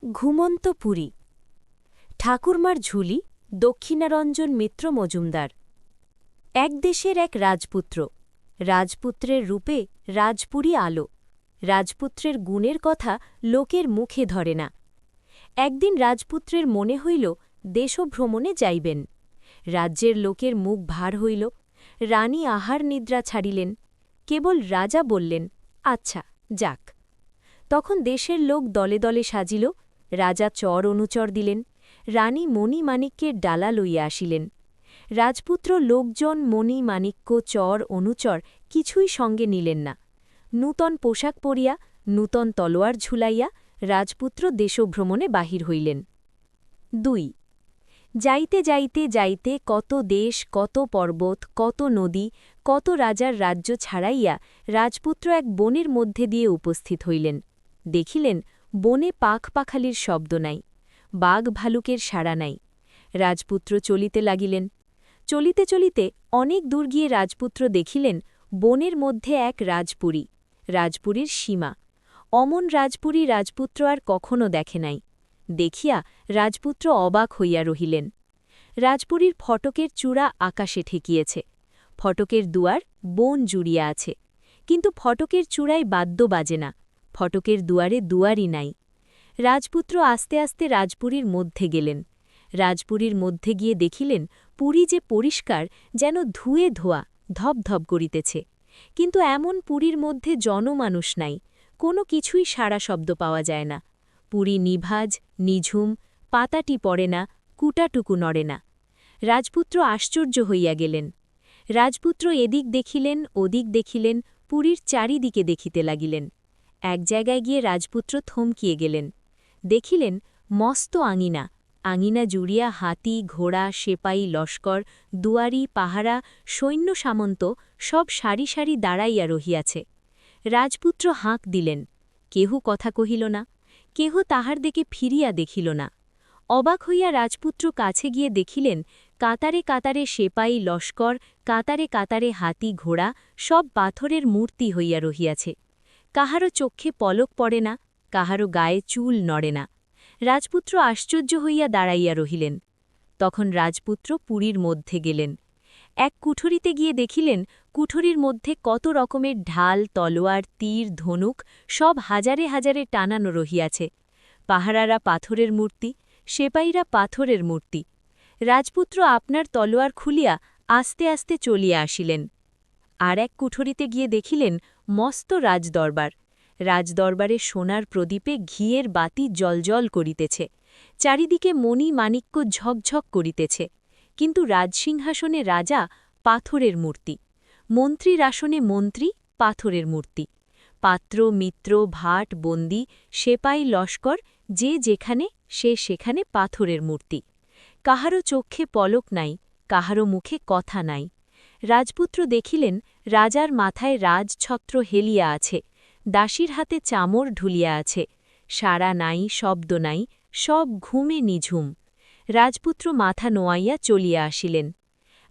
ঘুমন্ত পুরী। ঠাকুরমার ঝুলি। দক্ষিণারঞ্জন মিত্র মজুমদার। এক দেশের এক রাজপুত্র। রাজপুত্রের রূপে রাজপুরী আলো। রাজপুত্রের গুণের কথা লোকের মুখে ধরে না। একদিন রাজপুত্রের মনে হইল দেশভ্রমণে যাইবেন। রাজ্যের লোকের মুখ ভার হইল। রানী আহার নিদ্রা ছাড়িলেন। কেবল রাজা বললেন, আচ্ছা, যাক। তখন দেশের লোক দলে দলে সাজিল। রাজা চর অনুচর দিলেন। রানী মণিমাণিক্যের ডালা লইয়া আসিলেন। রাজপুত্র লোকজন মণিমাণিক্য চর অনুচর কিছুই সঙ্গে নিলেন না। নূতন পোশাক পরিয়া, নূতন তলোয়ার ঝুলাইয়া রাজপুত্র দেশভ্রমণে বাহির হইলেন। ২ যাইতে যাইতে যাইতে কত দেশ, কত পর্বত, কত নদী, কত রাজার রাজ্য ছাড়াইয়া রাজপুত্র এক বনের মধ্যে দিয়ে উপস্থিত হইলেন। দেখিলেন বনে পাখপাখালির শব্দ নাই, বাঘ ভালুকের সাড়া নাই। রাজপুত্র চলিতে লাগিলেন। চলিতে চলিতে অনেক দূর গিয়ে রাজপুত্র দেখিলেন বনের মধ্যে এক রাজপুরী, রাজপুরীর সীমা। অমন রাজপুরী রাজপুত্র আর কখনো দেখে নাই। দেখিয়া রাজপুত্র অবাক হইয়া রহিলেন। রাজপুরীর ফটকের চূড়া আকাশে ঠেকিয়েছে। ফটকের দুয়ার বন জুড়িয়া আছে, কিন্তু ফটকের চূড়ায় বাদ্য বাজে না। ফটকের দুয়ারে দুয়ারই নাই। রাজপুত্র আস্তে আস্তে রাজপুরীর মধ্যে গেলেন। রাজপুরীর মধ্যে গিয়ে দেখিলেন পুরী যে পরিষ্কার, যেন ধুয়ে ধোয়া, ধপধপ করিতেছে। কিন্তু এমন পুরীর মধ্যে জনমানুষ নাই, কোনো কিছুই সাড়া শব্দ পাওয়া যায় না। পুরী নিভাজ, নিঝুম, পাতাটি পড়ে না, কুটাটুকু নড়ে না। রাজপুত্র আশ্চর্য হইয়া গেলেন। রাজপুত্র এদিক দেখিলেন, ওদিক দেখিলেন, পুরীর চারিদিকে দেখিতে লাগিলেন। এক জায়গায় গিয়ে রাজপুত্র থমকিয়ে গেলেন। দেখিলেন মস্ত আঙিনা। আঙিনা জুড়িয়া হাতি, ঘোড়া, সেপাই, লস্কর, দুয়ারি, পাহারা, সৈন্য সামন্ত সব সারি সারি দাঁড়াইয়া রহিয়াছে। রাজপুত্র হাঁক দিলেন। কেহ কথা কহিল না, কেহ তাহার দিকে ফিরিয়া দেখিল না। অবাক হইয়া রাজপুত্র কাছে গিয়ে দেখিলেন কাতারে কাতারে সেপাই, লস্কর, কাতারে কাতারে হাতি, ঘোড়া সব পাথরের মূর্তি হইয়া রহিয়াছে। কাহারও চক্ষে পলক পড়ে না, কাহারও গায়ে চুল নড়ে না। রাজপুত্র আশ্চর্য হইয়া দাঁড়াইয়া রহিলেন। তখন রাজপুত্র পুরীর মধ্যে গেলেন। এক কুঠরিতে গিয়ে দেখিলেন কুঠরির মধ্যে কত রকমের ঢাল, তলোয়ার, তীর, ধনুক সব হাজারে হাজারে টানানো রহিয়াছে। পাহারারা পাথরের মূর্তি, সেপাইরা পাথরের মূর্তি। রাজপুত্র আপনার তলোয়ার খুলিয়া আস্তে আস্তে চলিয়া আসিলেন। আর এক কুঠরিতে গিয়ে দেখিলেন মস্ত রাজদরবার। রাজদরবারে সোনার প্রদীপে ঘিয়ের বাতি জলজল করিতেছে। চারিদিকে মণি মাণিক্য ঝকঝক করিতেছে। কিন্তু রাজসিংহাসনে রাজা পাথরের মূর্তি, মন্ত্রীর আসনে মন্ত্রী পাথরের মূর্তি। পাত্র, মিত্র, ভাট, বন্দী, সেপাই, লস্কর যে যেখানে সে সেখানে পাথরের মূর্তি। কাহারও চক্ষে পলক নাই, কাহারও মুখে কথা নাই। রাজপুত্র দেখিলেন রাজার মাথায় রাজছত্র হেলিয়া আছে, দাসীর হাতে চামর ঢুলিয়া আছে। সাড়া নাই, শব্দ নাই, সব ঘুমে নিঝুম। রাজপুত্র মাথা নোয়াইয়া চলিয়া আসিলেন।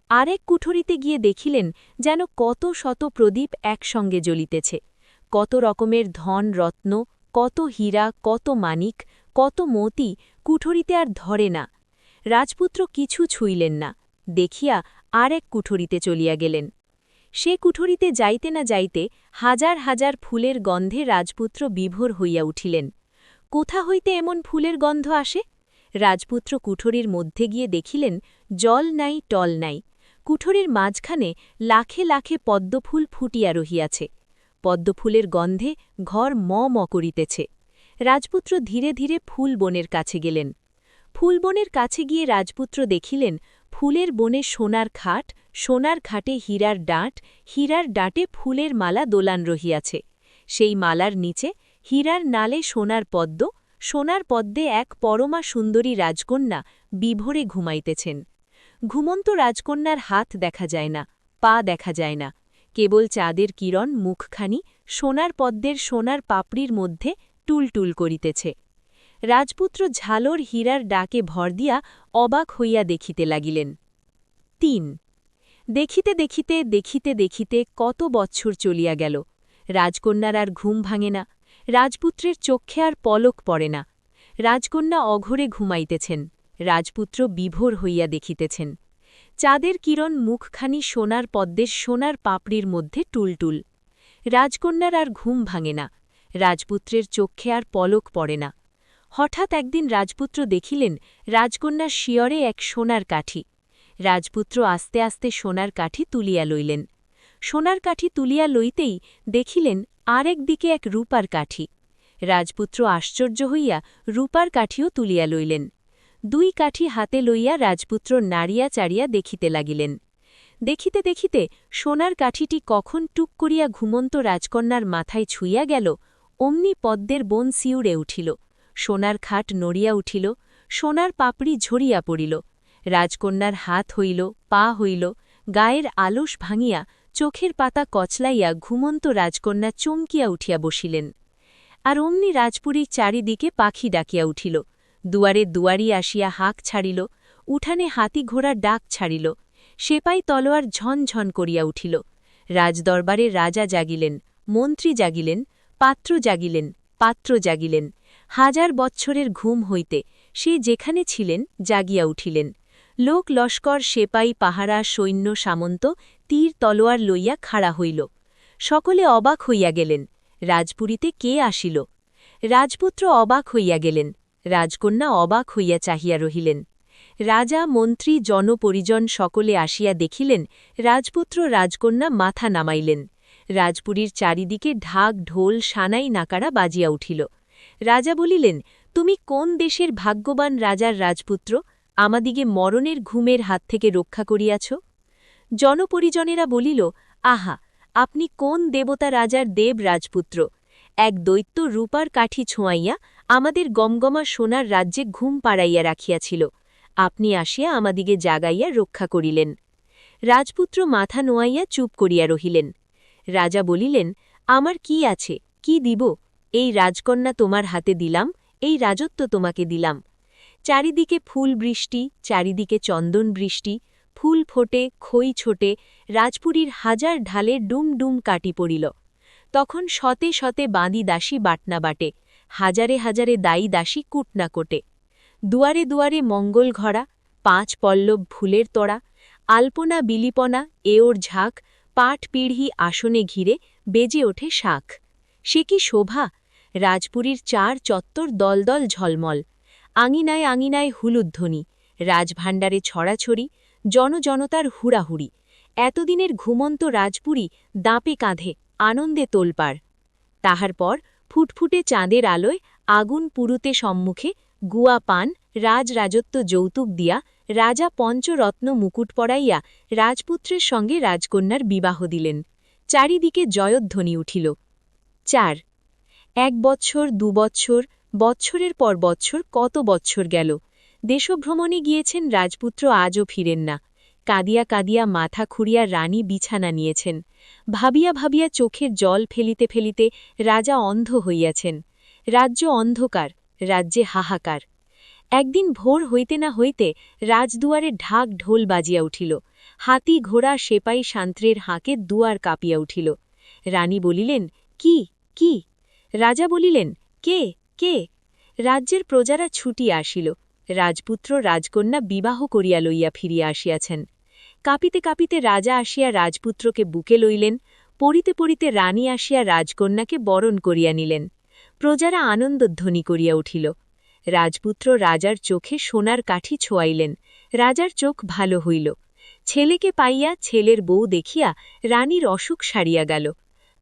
আরেক কুঠরিতে গিয়ে দেখিলেন যেন কত শত প্রদীপ একসঙ্গে জ্বলিতেছে। কত রকমের ধন রত্ন, কত হীরা, কত মানিক, কত মতি কুঠরিতে আর ধরে না। রাজপুত্র কিছু ছুঁইলেন না, দেখিয়া আর এক কুঠরিতে চলিয়া গেলেন। সে কুঠরিতে যাইতে না যাইতে হাজার হাজার ফুলের গন্ধে রাজপুত্র বিভোর হইয়া উঠিলেন। কোথা হইতে এমন ফুলের গন্ধ আসে? রাজপুত্র কুঠরির মধ্যে গিয়ে দেখিলেন জল নাই, টল নাই। কুঠরির মাঝখানে লাখে লাখে পদ্মফুল ফুটিয়া রহিয়াছে। পদ্মফুলের গন্ধে ঘর ম ম করিতেছে। রাজপুত্র ধীরে ধীরে ফুলবনের কাছে গেলেন। ফুলবনের কাছে গিয়ে রাজপুত্র দেখিলেন ফুলের বনে সোনার খাট, সোনার খাটে হীরার ডাঁট, হীরার ডাঁটে ফুলের মালা দোলান রহিয়াছে। সেই মালার নিচে হীরার নালে সোনার পদ্ম, সোনার পদ্মে এক পরমা সুন্দরী রাজকন্যা বিভোরে ঘুমাইতেছেন। ঘুমন্ত রাজকন্যার হাত দেখা যায় না, পা দেখা যায় না, কেবল চাঁদের কিরণ মুখখানি সোনার পদ্মের সোনার পাপড়ির মধ্যে টুলটুল করিতেছে। রাজপুত্র ঝালর হীরার ডাকে ভর দিয়া অবাক হইয়া দেখিতে লাগিলেন। ৩ দেখিতে দেখিতে দেখিতে দেখিতে কত বৎসর চলিয়া গেল। রাজকন্যার আর ঘুম ভাঙে না, রাজপুত্রের চক্ষে আর পলক পড়ে না। রাজকন্যা অঘরে ঘুমাইতেছেন, রাজপুত্র বিভোর হইয়া দেখিতেছেন। চাঁদের কিরণ মুখখানি সোনার পদ্মের সোনার পাপড়ির মধ্যে টুলটুল। রাজকন্যার আর ঘুম ভাঙে না, রাজপুত্রের চক্ষে আর পলক পড়ে না। হঠাৎ একদিন রাজপুত্র দেখিলেন রাজকন্যার শিয়রে এক সোনার কাঠি। রাজপুত্র আস্তে আস্তে সোনার কাঠি তুলিয়া লইলেন। সোনার কাঠি তুলিয়া লইতেই দেখিলেন আরেক দিকে এক রূপার কাঠি। রাজপুত্র আশ্চর্য হইয়া রূপার কাঠিও তুলিয়া লইলেন। দুই কাঠি হাতে লইয়া রাজপুত্র নাড়িয়া চাড়িয়া দেখিতে লাগিলেন। দেখিতে দেখিতে সোনার কাঠিটি কখন টুক করিয়া ঘুমন্ত রাজকন্যার মাথায় ছুঁইয়া গেল, অমনি পদ্মের বন শিউরে উঠিল, সোনার খাট নড়িয়া উঠিল, সোনার পাপড়ি ঝরিয়া পড়িল। রাজকন্যার হাত হইল, পা হইল, গায়ের আলস ভাঙিয়া চোখের পাতা কচলাইয়া ঘুমন্ত রাজকন্যা চমকিয়া উঠিয়া বসিলেন। আর অমনি রাজপুরীর চারিদিকে পাখি ডাকিয়া উঠিল, দুয়ারে দুয়ারি আসিয়া হাঁক ছাড়িল, উঠানে হাতি ঘোড়ার ডাক ছাড়িল, সেপাই তলোয়ার ঝনঝন করিয়া উঠিল। রাজদরবারে রাজা জাগিলেন, মন্ত্রী জাগিলেন, পাত্র জাগিলেন, পাত্র জাগিলেন। হাজার বৎসরের ঘুম হইতে সে যেখানে ছিলেন জাগিয়া উঠিলেন। লোক লস্কর সেপাই পাহারা সৈন্য সামন্ত তীর তলোয়ার লইয়া খাড়া হইল। সকলে অবাক হইয়া গেলেন, রাজপুরীতে কে আসিল? রাজপুত্র অবাক হইয়া গেলেন, রাজকন্যা অবাক হইয়া চাহিয়া রহিলেন। রাজা মন্ত্রী জনপরিজন সকলে আসিয়া দেখিলেন রাজপুত্র রাজকন্যা মাথা নামাইলেন। রাজপুরীর চারিদিকে ঢাক ঢোল সানাই নাকারা বাজিয়া উঠিল। রাজা বলিলেন, তুমি কোন দেশের ভাগ্যবান রাজার রাজপুত্র, আমাদিগে মরণের ঘুমের হাত থেকে রক্ষা করিয়াছ? জনপরিজনেরা বলিল, আহা, আপনি কোন দেবতা রাজার দেব রাজপুত্র? এক দৈত্য রূপার কাঠি ছোঁয়াইয়া আমাদের গমগমা সোনার রাজ্যে ঘুম পাড়াইয়া রাখিয়াছিল, আপনি আসিয়া আমাদিগে জাগাইয়া রক্ষা করিলেন। রাজপুত্র মাথা নোয়াইয়া চুপ করিয়া রহিলেন। রাজা বলিলেন, আমার কি আছে, কি দিব? এই রাজকন্যা তোমার হাতে দিলাম, এই রাজত্ব তোমাকে দিলাম। চারিদিকে ফুল বৃষ্টি, চারিদিকে চন্দন বৃষ্টি, ফুল ফোটে, খই ছোটে, রাজপুরীর হাজার ঢালে ডুম ডুম কাটি পড়িল। তখন শতে শতে বাঁদি দাসী বাটনা বাটে, হাজারে হাজারে দায়ী দাসী কুটনা কোটে। দুয়ারে দুয়ারে মঙ্গল ঘরা, 5 পল্লব ফুলের তোড়া, আলপনা বিলিপনা এওর ঝাঁক, পাট পিঢ়ি আসনে ঘিরে বেজে ওঠে শাঁখ। সে কি শোভা! রাজপুরীর 4 চত্বর দলদল ঝলমল, আঙিনায় আঙিনায় হুলুধ্বনি, রাজভাণ্ডারে ছড়াছড়ি, জনজনতার হুড়াহুড়ি। এতদিনের ঘুমন্ত রাজপুরী দাঁপে কাঁধে, আনন্দে তোলপাড়। তাহার পর ফুটফুটে চাঁদের আলোয় আগুন পুরুতে সম্মুখে গুয়া পান রাজরাজত্ব যৌতুক দিয়া রাজা পঞ্চরত্ন মুকুট পরাইয়া রাজপুত্রের সঙ্গে রাজকন্যার বিবাহ দিলেন। চারিদিকে জয়ধ্বনি উঠিল। 4 1 বৎসর 2 বৎসর, বৎসরের পর বৎসর কত বৎসর গেল। দেশভ্রমণে গিয়েছেন রাজপুত্র, আজও ফিরেন না। কাঁদিয়া কাঁদিয়া মাথা খুঁড়িয়া রানী বিছানা নিয়েছেন। ভাবিয়া ভাবিয়া চোখের জল ফেলিতে ফেলিতে রাজা অন্ধ হইয়াছেন। রাজ্য অন্ধকার, রাজ্যে হাহাকার। একদিন ভোর হইতে না হইতে রাজদুয়ারে ঢাক ঢোল বাজিয়া উঠিল। হাতি ঘোড়া সেপাই সান্ত্রের হাঁকে দুয়ার কাঁপিয়া উঠিল। রানী বলিলেন, কি কি? রাজা বলিলেন, কে কে? রাজ্যের প্রজারা ছুটিয়া আসিল। রাজপুত্র রাজকন্যা বিবাহ করিয়া লইয়া ফিরিয়া আসিয়াছেন। কাঁপিতে কাঁপিতে রাজা আসিয়া রাজপুত্রকে বুকে লইলেন। পড়িতে পড়িতে রানী আসিয়া রাজকন্যাকে বরণ করিয়া নিলেন। প্রজারা আনন্দধ্বনি করিয়া উঠিল। রাজপুত্র রাজার চোখে সোনার কাঠি ছোঁয়াইলেন। রাজার চোখ ভালো হইল। ছেলেকে পাইয়া ছেলের বউ দেখিয়া রানীর অসুখ সারিয়া গেল।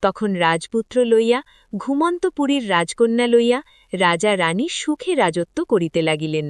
তখন রাজপুত্র লইয়া ঘুমন্তপুরীর রাজকন্যা লইয়া রাজা রানী সুখে রাজত্ব করিতে লাগিলেন।